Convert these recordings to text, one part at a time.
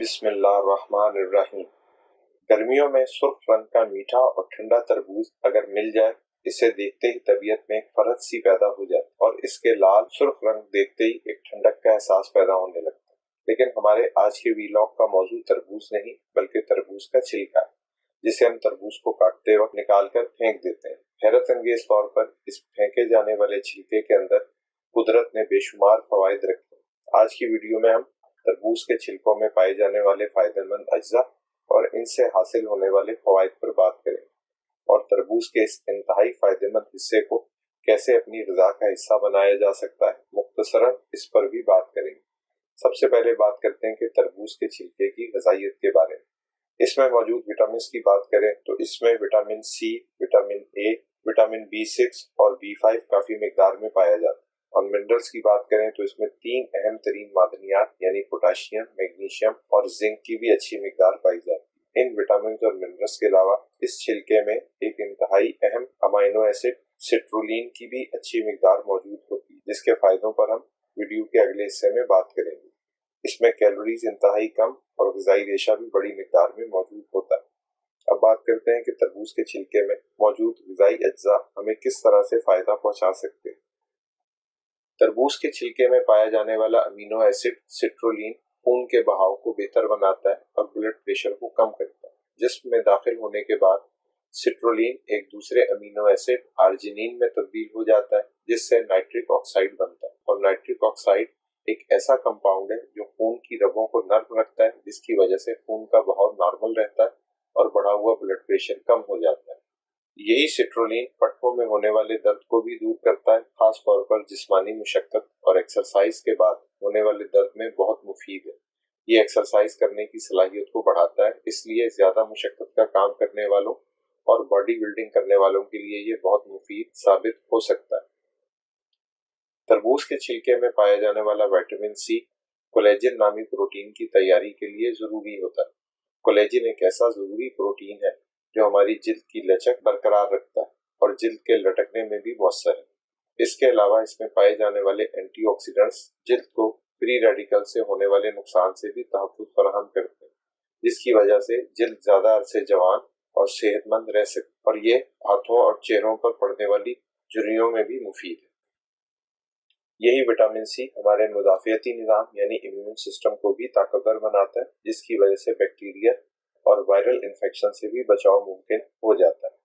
بسم اللہ الرحمن الرحیم۔ گرمیوں میں سرخ رنگ کا میٹھا اور ٹھنڈا تربوز اگر مل جائے، اسے دیکھتے ہی طبیعت میں ایک فرحت سی پیدا ہو جاتی اور اس کے لال سرخ رنگ دیکھتے ہی ایک ٹھنڈک کا احساس پیدا ہونے لگتا ہے۔ لیکن ہمارے آج کے ویلاگ کا موضوع تربوز نہیں بلکہ تربوز کا چھلکا ہے، جسے ہم تربوز کو کاٹتے وقت نکال کر پھینک دیتے ہیں۔ حیرت انگیز طور پر اس پھینکے جانے والے چھلکے کے اندر قدرت نے بے شمار فوائد رکھے ہیں۔ آج کی ویڈیو میں ہم تربوز کے چھلکوں میں پائے جانے والے فائدہ مند اجزاء اور ان سے حاصل ہونے والے فوائد پر بات کریں اور تربوز کے اس انتہائی فائدہ مند حصے کو کیسے اپنی غذا کا حصہ بنایا جا سکتا ہے، مختصراً اس پر بھی بات کریں گے۔ سب سے پہلے بات کرتے ہیں کہ تربوز کے چھلکے کی غذائیت کے بارے میں۔ اس میں موجود وٹامنز کی بات کریں تو اس میں vitamin C, vitamin A, vitamin B6 اور B5 کافی مقدار میں پایا جاتا ہے۔ اور منرلز کی بات کریں تو اس میں 3 اہم ترین معدنیات یعنی پوٹاشیم، میگنیشیم اور زنک کی بھی اچھی مقدار پائی جاتی ہے۔ ان وٹامنز اور منرلز کے علاوہ اس چھلکے میں ایک انتہائی اہم امینو ایسڈ سٹرولین کی بھی اچھی مقدار موجود ہوتی ہے، جس کے فائدوں پر ہم ویڈیو کے اگلے حصے میں بات کریں گے۔ اس میں کیلوریز انتہائی کم اور غذائی ریشہ بھی بڑی مقدار میں موجود ہوتا ہے۔ اب بات کرتے ہیں کہ تربوز کے چھلکے میں موجود غذائی اجزاء ہمیں کس طرح سے فائدہ پہنچا سکتے ہیں۔ تربوز کے چھلکے میں پایا جانے والا امینو ایسڈ سٹرولین خون کے بہاؤ کو بہتر بناتا ہے اور بلڈ پریشر کو کم کرتا ہے۔ جسم میں داخل ہونے کے بعد سٹرولین ایک دوسرے امینو ایسڈ آرجینین میں تبدیل ہو جاتا ہے، جس سے نائٹرک آکسائڈ بنتا ہے، اور نائٹرک آکسائڈ ایک ایسا کمپاؤنڈ ہے جو خون کی رگوں کو نرم رکھتا ہے، جس کی وجہ سے خون کا بہاؤ نارمل رہتا ہے اور بڑھا ہوا بلڈ پریشر کم ہو جاتا ہے۔ یہی سٹرولین پٹھوں میں ہونے والے درد کو بھی دور کرتا ہے، خاص طور پر جسمانی مشقت اور ایکسرسائز کے بعد ہونے والے درد میں بہت مفید ہے۔ یہ ایکسرسائز کرنے کی صلاحیت کو بڑھاتا ہے، اس لیے زیادہ مشقت کا کام کرنے والوں اور باڈی بلڈنگ کرنے والوں کے لیے یہ بہت مفید ثابت ہو سکتا ہے۔ تربوز کے چھلکے میں پایا جانے والا وٹامن سی کولیجن نامی پروٹین کی تیاری کے لیے ضروری ہوتا ہے۔ کولیجن ایک ایسا ضروری پروٹین ہے جو ہماری جلد کی لچک برقرار رکھتا ہے اور جلد کے لٹکنے میں بھی مؤثر ہے۔ اس کے علاوہ اس میں پائے جانے والے اینٹی آکسیڈنٹس جلد کو فری ریڈیکل سے ہونے والے نقصان سے بھی تحفظ فراہم کرتے ہیں، جس کی وجہ سے جلد زیادہ عرصے جوان اور صحت مند رہ سکتے، اور یہ ہاتھوں اور چہروں پر پڑنے والی جھریوں میں بھی مفید ہے۔ یہی وٹامن سی ہمارے مدافعتی نظام یعنی امیون سسٹم کو بھی طاقتور بناتا ہے، جس کی وجہ سے بیکٹیریا اور وائرل انفیکشن سے بھی بچاؤ ممکن ہو جاتا ہے۔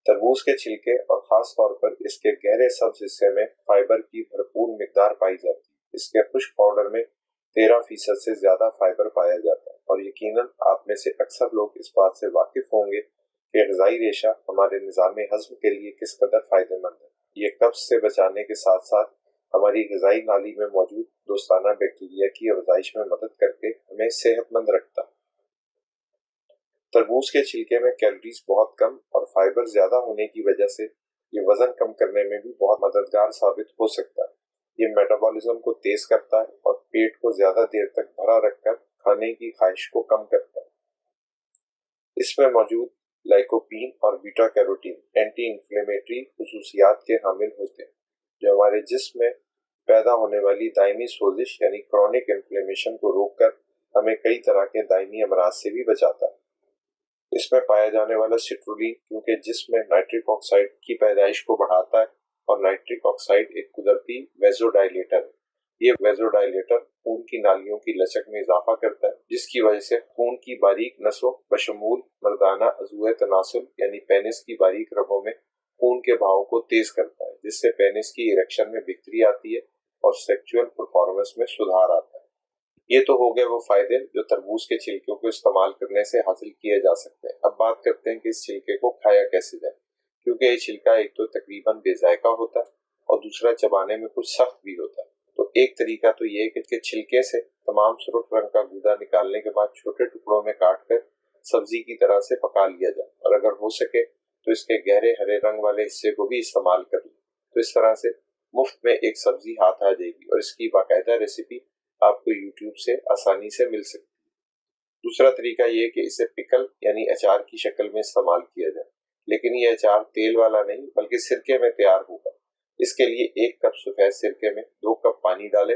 تربوز کے چھلکے اور خاص طور پر اس کے گہرے سبز حصے میں فائبر کی بھرپور مقدار پائی جاتی ہے۔ اس کے خشک پاؤڈر میں 13% سے زیادہ فائبر پایا جاتا ہے، اور یقیناً آپ میں سے اکثر لوگ اس بات سے واقف ہوں گے کہ غذائی ریشہ ہمارے نظام ہضم کے لیے کس قدر فائدہ مند ہے۔ یہ قبض سے بچانے کے ساتھ ساتھ ہماری غذائی نالی میں موجود دوستانہ بیکٹیریا کی افزائش میں مدد کر کے ہمیں صحت مند رکھتا ہے۔ تربوز کے چھلکے میں کیلوریز بہت کم اور فائبر زیادہ ہونے کی وجہ سے یہ وزن کم کرنے میں بھی بہت مددگار ثابت ہو سکتا ہے۔ یہ میٹابولزم کو تیز کرتا ہے اور پیٹ کو زیادہ دیر تک بھرا رکھ کر کھانے کی خواہش کو کم کرتا ہے۔ اس میں موجود لائکوپین اور بیٹا کیروٹین اینٹی انفلیمیٹری خصوصیات کے حامل ہوتے ہیں، جو ہمارے جسم میں پیدا ہونے والی دائمی سوزش یعنی کرونک انفلیمیشن کو روک کر ہمیں کئی طرح کے دائمی امراض سے بھی بچاتا ہے۔ اس میں پایا جانے والا سٹرولین کیونکہ جسم میں نائٹرک آکسائڈ کی پیدائش کو بڑھاتا ہے، اور نائٹرک آکسائڈ ایک قدرتی ویزو ڈائلیٹر ہے۔ یہ ویزو ڈائلیٹر خون کی نالیوں کی لچک میں اضافہ کرتا ہے، جس کی وجہ سے خون کی باریک نسوں بشمول مردانہ عضوِ تناسل یعنی پینس کی باریک رگوں میں خون کے بہاؤ کو تیز کرتا ہے، جس سے پینس کی ایریکشن میں بہتری آتی ہے اور سیکچول پرفارمنس میں سدھار آتا ہے۔ یہ تو ہو گئے وہ فائدے جو تربوز کے چھلکوں کو استعمال کرنے سے حاصل کیے جا سکتے ہیں۔ اب بات کرتے ہیں کہ اس چھلکے کو کھایا کیسے جائے، کیونکہ یہ چھلکا ایک تو تقریباً بے ذائقہ ہوتا ہے اور دوسرا چبانے میں کچھ سخت بھی ہوتا ہے۔ تو ایک طریقہ تو یہ ہے کہ چھلکے سے تمام سرخ رنگ کا گودا نکالنے کے بعد چھوٹے ٹکڑوں میں کاٹ کر سبزی کی طرح سے پکا لیا جائے، اور اگر ہو سکے تو اس کے گہرے ہرے رنگ والے حصے کو بھی استعمال کر لیں۔ تو اس طرح سے مفت میں ایک سبزی ہاتھ آ جائے گی، اور اس کی باقاعدہ ریسیپی آپ کو یوٹیوب سے آسانی سے مل سکتی ہے۔ دوسرا طریقہ یہ کہ اسے پکل یعنی اچار کی شکل میں استعمال کیا جائے، لیکن یہ اچار تیل والا نہیں بلکہ سرکے میں تیار ہوگا۔ اس کے لیے 1 کپ سفید سرکے میں 2 کپ پانی ڈالیں